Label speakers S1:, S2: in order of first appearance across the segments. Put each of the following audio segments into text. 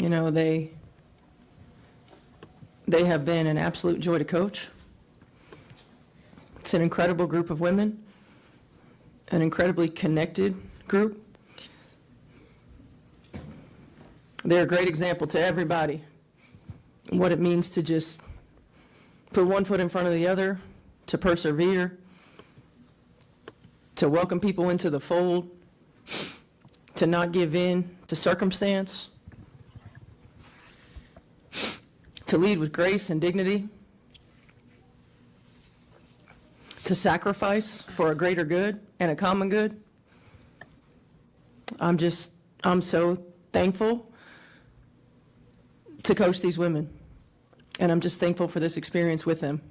S1: You know, they have been an absolute joy to coach. It's an incredible group of women, an incredibly connected group. They're a great example to everybody what it means to just put one foot in front of the other, to persevere, to welcome people into the fold, to not give in to circumstance, to lead with grace and dignity, to sacrifice for a greater good and a common good. I'm so thankful to coach these women, and I'm just thankful for this experience with them.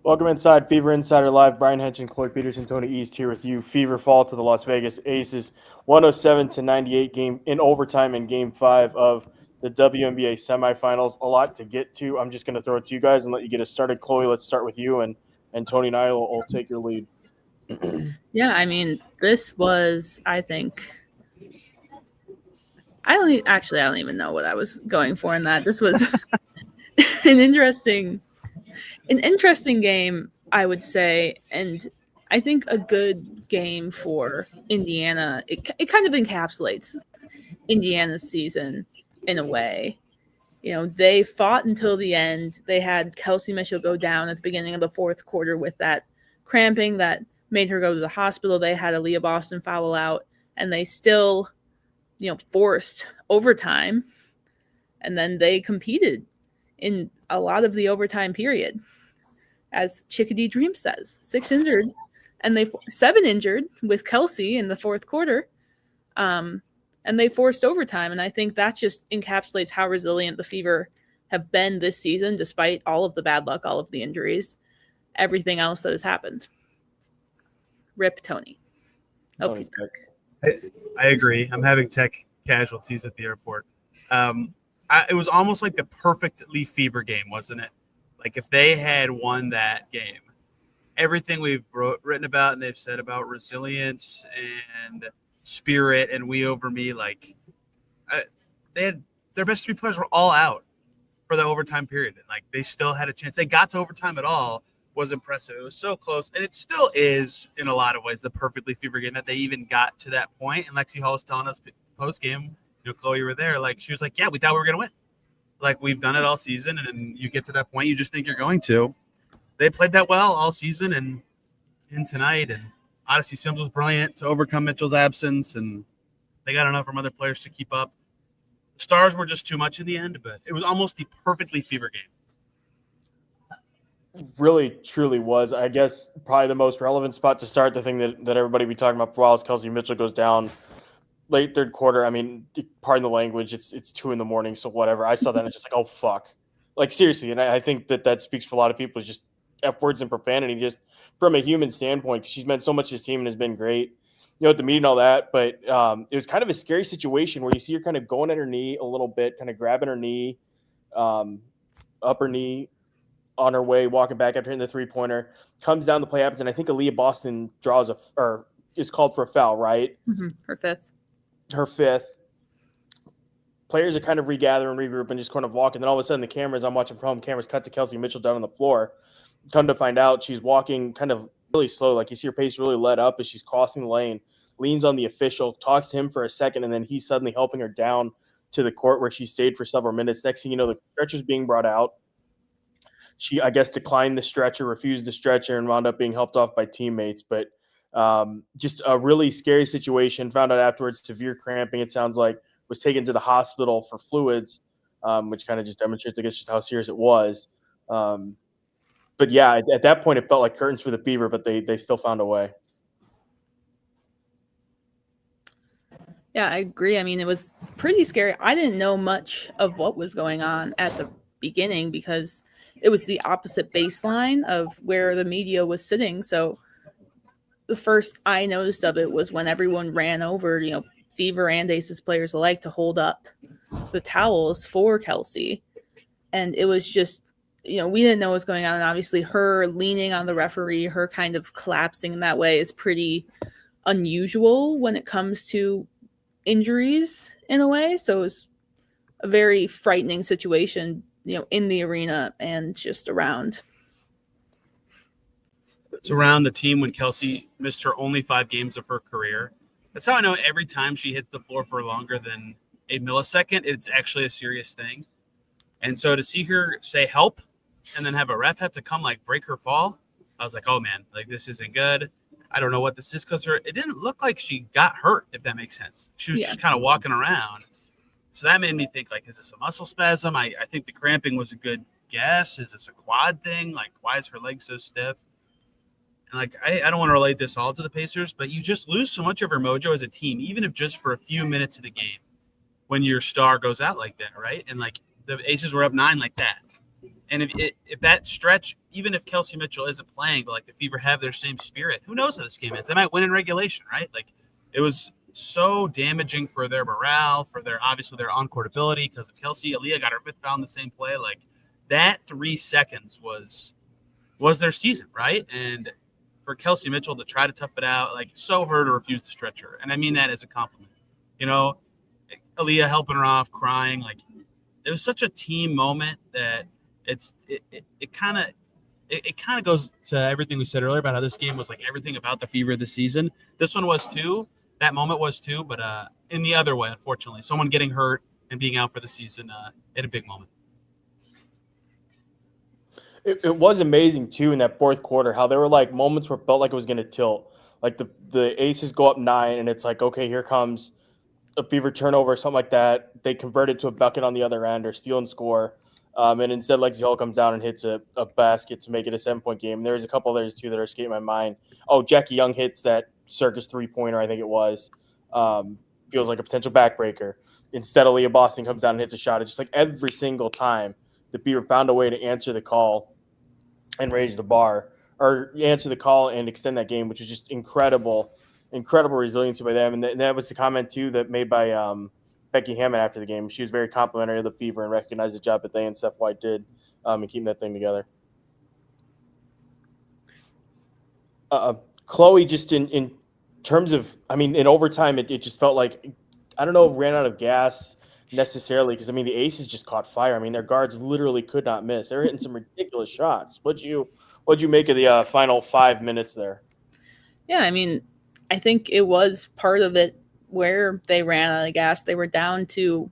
S2: Welcome inside Fever Insider Live. Brian Haenchen, Peterson, Tony East here with you. Fever fall to the Las Vegas Aces, 107-98 game in overtime in Game 5 of the WNBA semifinals. A lot to get to. I'm just going to throw it to you guys and let you get us started. Chloe, let's start with you, and Tony and I will take your lead.
S3: Yeah, I mean, this was, I think, I don't even know what I was going for in that. This was an interesting game, I would say, and I think a good game for Indiana. It kind of encapsulates Indiana's season in a way. You know, they fought until the end. They had Kelsey Mitchell go down at the beginning of the fourth quarter with that cramping that made her go to the hospital. They had a Leah Boston foul out, and they still, forced overtime. And then they competed in a lot of the overtime period. As Chickadee Dream says, 6 injured, and 7 injured with Kelsey in the fourth quarter. And they forced overtime. And I think that just encapsulates how resilient the Fever have been this season, despite all of the bad luck, all of the injuries, everything else that has happened. Rip Tony. Oh, he's back.
S4: I agree. I'm having tech casualties at the airport. It was almost like the perfectly Fever game, wasn't it? Like if they had won that game, everything we've written about and they've said about resilience and spirit and we over me, they had their best 3 players were all out for the overtime period. And they still had a chance. They got to overtime at all was impressive. It was so close. And it still is in a lot of ways the perfectly Fever game that they even got to that point. And Lexi Hall was telling us post game, Chloe, you were there. She was like, yeah, we thought we were going to win. We've done it all season, and you get to that point, you just think you're going to. They played that well all season and tonight, and Odyssey Sims was brilliant to overcome Mitchell's absence, and they got enough from other players to keep up. The stars were just too much in the end, but it was almost the perfectly Fever game.
S2: Really, truly was. I guess probably the most relevant spot to start, the thing that everybody be talking about for a while is Kelsey Mitchell goes down late third quarter. I mean, pardon the language, it's 2 a.m, so whatever. I saw that and it's just like, oh, fuck. Seriously, and I think that speaks for a lot of people, is just F words and profanity, just from a human standpoint, because she's meant so much to this team and has been great, at the meeting and all that. But it was kind of a scary situation where you see her kind of going at her knee a little bit, kind of grabbing her knee, upper knee, on her way, walking back after hitting the three-pointer, comes down, the play happens, and I think Aaliyah Boston is called for a foul, right?
S3: Mm-hmm. Her fifth.
S2: Players are kind of regather and regroup and just kind of walk, and then all of a sudden the cameras, I'm watching from home, cameras cut to Kelsey Mitchell down on the floor. Come to find out, she's walking kind of really slow, you see her pace really let up as she's crossing the lane, leans on the official, talks to him for a second, and then he's suddenly helping her down to the court where she stayed for several minutes. Next thing you know, the stretcher's being brought out. She, I guess, declined the stretcher, refused the stretcher, and wound up being helped off by teammates. But just a really scary situation. Found out afterwards, severe cramping, it sounds like, was taken to the hospital for fluids, which kind of just demonstrates, I guess, just how serious it was. But yeah, at that point, it felt like curtains for the Fever, but they still found a way.
S3: Yeah, I agree. I mean, it was pretty scary. I didn't know much of what was going on at the beginning because it was the opposite baseline of where the media was sitting. So the first I noticed of it was when everyone ran over, Fever and Aces players alike, to hold up the towels for Kelsey. And it was just, we didn't know what was going on. And obviously her leaning on the referee, her kind of collapsing in that way is pretty unusual when it comes to injuries in a way. So it was a very frightening situation, in the arena and just around.
S4: It's around the team when Kelsey missed her only 5 games of her career. That's how I know every time she hits the floor for longer than a millisecond, it's actually a serious thing. And so to see her say help and then have a ref have to come break her fall, I was like, oh man, this isn't good. I don't know what this is because it didn't look like she got hurt, if that makes sense. She was just kind of walking around. So that made me think, is this a muscle spasm? I think the cramping was a good guess. Is this a quad thing? Why is her leg so stiff? And I don't want to relate this all to the Pacers, but you just lose so much of your mojo as a team, even if just for a few minutes of the game when your star goes out like that, right? And the Aces were up 9 like that. And if that stretch, even if Kelsey Mitchell isn't playing, but the Fever have their same spirit, who knows how this game ends? They might win in regulation, right? It was so damaging for their morale, for their on-court ability because of Kelsey. Aaliyah got her 5th foul in the same play. That 3 seconds was their season, right? And for Kelsey Mitchell to try to tough it out, so her to refuse to stretch her. And I mean that as a compliment. Aaliyah helping her off, crying. It was such a team moment that it kind of goes to everything we said earlier about how this game was everything about the Fever this season. This one was too. That moment was too, but in the other way, unfortunately. Someone getting hurt and being out for the season in a big moment.
S2: It was amazing, too, in that fourth quarter, how there were, moments where it felt like it was going to tilt. The Aces go up 9, and it's okay, here comes a Fever turnover or something like that. They convert it to a bucket on the other end or steal and score. And instead, Zell comes down and hits a basket to make it a 7-point game. And there's a couple others, too, that are escaping my mind. Oh, Jackie Young hits that circus 3-pointer, I think it was. Feels like a potential backbreaker. Instead, Aaliyah Boston comes down and hits a shot. It's just every single time the Fever found a way to answer the call and raise the bar, or answer the call and extend that game, which is just incredible resiliency by them. And that was the comment, too, that made by Becky Hammond after the game. She was very complimentary of the Fever and recognized the job that they and Steph White did in keeping that thing together. Chloe, just in terms of, in overtime, it just felt I don't know, ran out of gas necessarily because, the Aces just caught fire. Their guards literally could not miss. They were hitting some ridiculous shots. What'd you make of the final 5 minutes there?
S3: Yeah, I think it was part of it where they ran out of gas. They were down to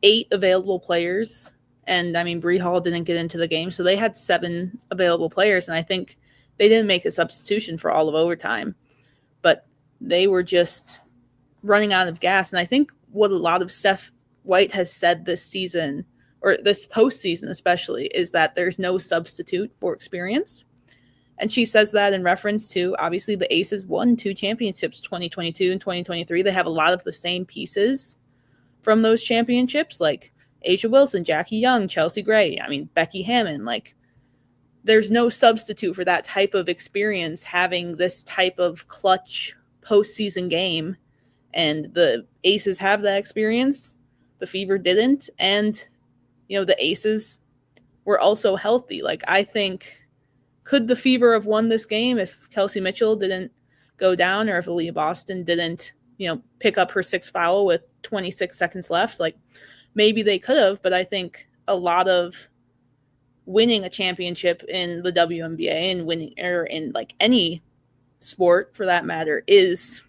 S3: 8 available players, and Bree Hall didn't get into the game, so they had 7 available players, and I think they didn't make a substitution for all of overtime, but they were just running out of gas. And I think what a lot of Steph White has said this season, or this postseason especially, is that there's no substitute for experience. And she says that in reference to, obviously, the Aces won 2 championships, 2022 and 2023. They have a lot of the same pieces from those championships, like Asia Wilson, Jackie Young, Chelsea Gray, Becky Hammond. There's no substitute for that type of experience, having this type of clutch postseason game. And the Aces have that experience. The Fever didn't. And, the Aces were also healthy. I think, could the Fever have won this game if Kelsey Mitchell didn't go down, or if Aaliyah Boston didn't, pick up her 6th foul with 26 seconds left? Maybe they could have, but I think a lot of winning a championship in the WNBA and winning, or in any sport for that matter, is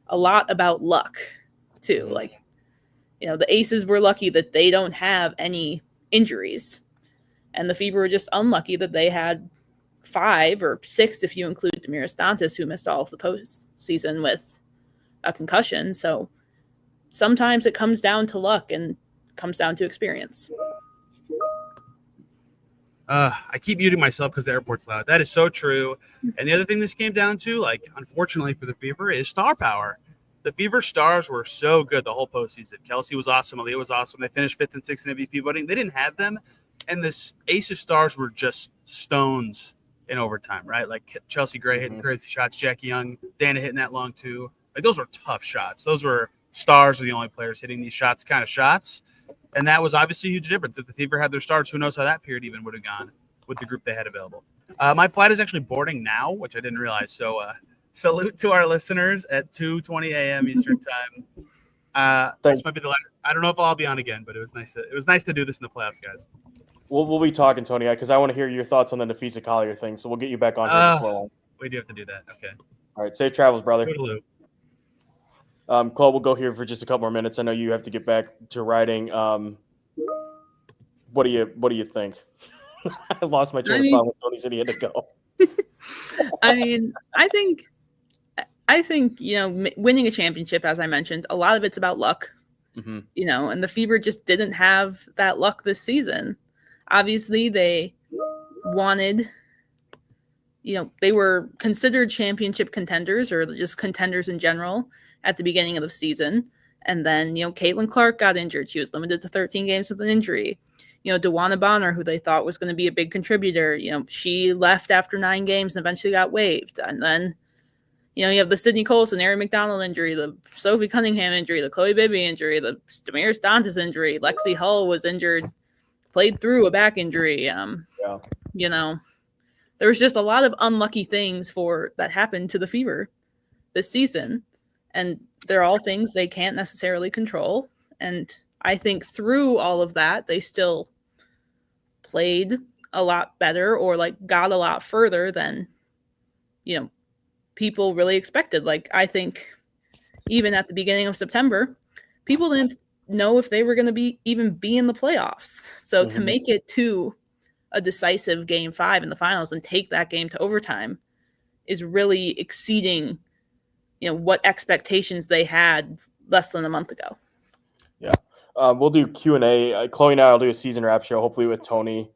S3: a lot about luck too. The Aces were lucky that they don't have any injuries, and the Fever were just unlucky that they had 5 or 6 if you include Damiris Dantas, who missed all of the postseason with a concussion. So sometimes it comes down to luck and comes down to experience.
S4: I keep muting myself because the airport's loud. That is so true. And the other thing this came down to, unfortunately for the Fever, is star power. The Fever stars were so good the whole postseason. Kelsey was awesome. Aaliyah was awesome. They finished 5th and 6th in MVP voting. They didn't have them. And the Aces stars were just stones in overtime, right? Chelsea Gray hitting crazy shots, Jackie Young, Dana hitting that long too. Those were tough shots. Those were stars are the only players hitting these shots. And that was obviously a huge difference. If the Fever had their stars, who knows how that period even would have gone with the group they had available. My flight is actually boarding now, which I didn't realize. So salute to our listeners at 2:20 a.m. Eastern time. This might be the last. I don't know if I'll be on again, but it was nice to do this in the playoffs, guys.
S2: We'll be talking, Tony, because I want to hear your thoughts on the Nafisa Collier thing. So we'll get you back on here before.
S4: We do have to do that. Okay.
S2: All right. Safe travels, brother.
S4: Toodaloo.
S2: Chloe, we'll go here for just a couple more minutes. I know you have to get back to writing. What do you think? I lost my train of thought when Tony said he had to go.
S3: I mean, I think winning a championship, as I mentioned, a lot of it's about luck.
S2: Mm-hmm.
S3: And the Fever just didn't have that luck this season. Obviously, they wanted, they were considered championship contenders or just contenders in general at the beginning of the season. And then, Caitlin Clark got injured. She was limited to 13 games with an injury. DeWanna Bonner, who they thought was going to be a big contributor, she left after 9 games and eventually got waived. And then, you have the Sydney Colson, Erin McDonald injury, the Sophie Cunningham injury, the Chloe Bibby injury, the Damaris Dantas injury. Lexi Hull was injured, played through a back injury. There was just a lot of unlucky things that happened to the Fever this season. And they're all things they can't necessarily control. And I think through all of that, they still played a lot better or got a lot further than, people really expected. I think even at the beginning of September, people didn't know if they were going to even be in the playoffs. So to make it to a decisive Game 5 in the finals and take that game to overtime is really exceeding, what expectations they had less than a month ago.
S2: Yeah. We'll do Q&A. Chloe and I will do a season wrap show, hopefully with Tony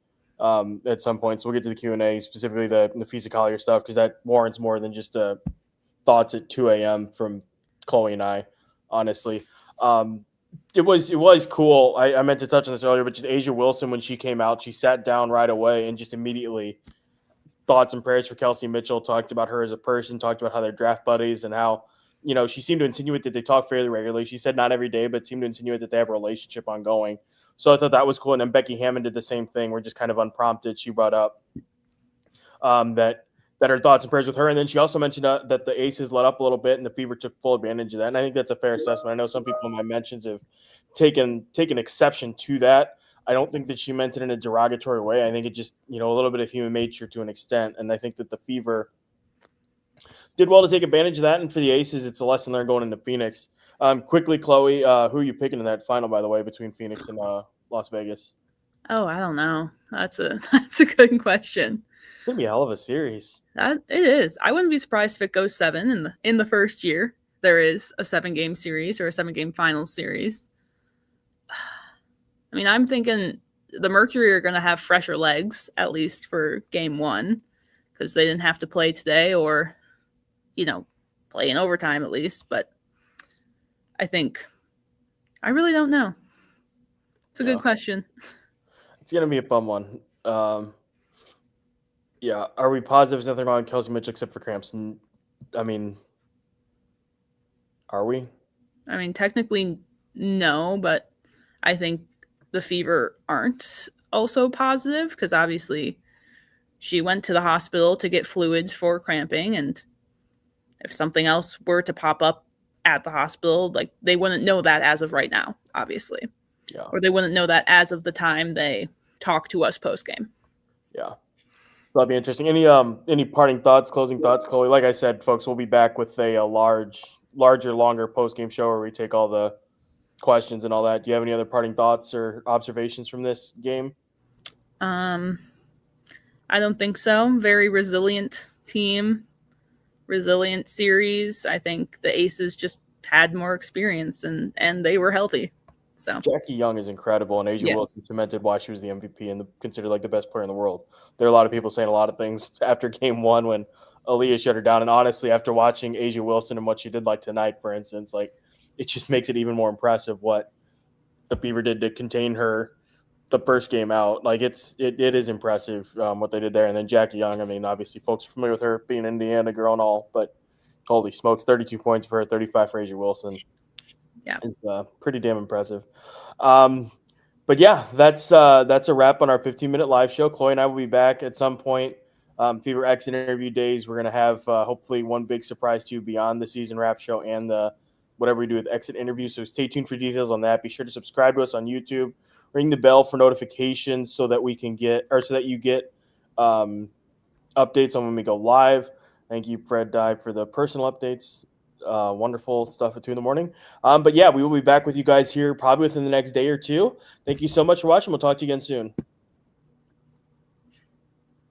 S2: at some point. So we'll get to the Q&A, specifically the Nafisa Collier stuff, because that warrants more than just thoughts at 2 a.m. from Chloe and I, honestly. It was cool. I meant to touch on this earlier, but just Asia Wilson, when she came out, she sat down right away and just immediately thoughts and prayers for Kelsey Mitchell, talked about her as a person, talked about how they're draft buddies and how, she seemed to insinuate that they talk fairly regularly. She said not every day, but seemed to insinuate that they have a relationship ongoing. So I thought that was cool. And then Becky Hammond did the same thing. We're just kind of unprompted. She brought up that her thoughts and prayers with her. And then she also mentioned that the Aces let up a little bit and the Fever took full advantage of that. And I think that's a fair assessment. I know some people in my mentions have taken exception to that. I don't think that she meant it in a derogatory way. I think it just, a little bit of human nature to an extent. And I think that the Fever did well to take advantage of that. And for the Aces, it's a lesson learned going into Phoenix. Quickly, Chloe, who are you picking in that final, by the way, between Phoenix and Las Vegas?
S3: Oh, I don't know. That's a good question.
S2: It's going to be a hell of a series.
S3: It is. I wouldn't be surprised if it goes 7 in the first year. There is a 7-game series or a 7-game finals series. I mean, I'm thinking the Mercury are going to have fresher legs, at least for Game 1, because they didn't have to play today or, play in overtime at least. But I really don't know. It's a good question.
S2: It's going to be a fun one. Yeah. Are we positive there's nothing wrong with Kelsey Mitchell except for cramps? I mean, are we?
S3: I mean, technically, no, but I think the Fever aren't also positive because obviously she went to the hospital to get fluids for cramping. And if something else were to pop up at the hospital, they wouldn't know that as of right now, obviously.
S2: Yeah.
S3: Or they wouldn't know that as of the time they talk to us post-game.
S2: Yeah. So that'll be interesting. Any parting thoughts, closing thoughts, Chloe? Like I said, folks, we'll be back with a larger, longer post-game show where we take all the questions and all that. Do you have any other parting thoughts or observations from this game?
S3: I don't think so. Very resilient team, resilient series. I think the Aces just had more experience and they were healthy. So
S2: Jackie Young is incredible, and Asia Wilson cemented why she was the MVP and considered the best player in the world. There are a lot of people saying a lot of things after Game 1 when Aaliyah shut her down. And honestly, after watching Asia Wilson and what she did tonight, for instance, it just makes it even more impressive what the Fever did to contain her the first game out. It is impressive what they did there. And then Jackie Young, I mean, obviously folks are familiar with her being an Indiana girl and all, but holy smokes, 32 points for her, 35 for Asia Wilson.
S3: Yeah,
S2: is pretty damn impressive. But yeah, that's a wrap on our 15-minute live show. Chloe and I will be back at some point. Fever X interview days. We're going to have hopefully one big surprise to you beyond the season wrap show and the whatever we do with exit interviews. So stay tuned for details on that. Be sure to subscribe to us on YouTube. Ring the bell for notifications so that you get updates on when we go live. Thank you, Fred Dye, for the personal updates. Wonderful stuff at 2 a.m. But yeah, we will be back with you guys here probably within the next day or two. Thank you so much for watching. We'll talk to you again soon.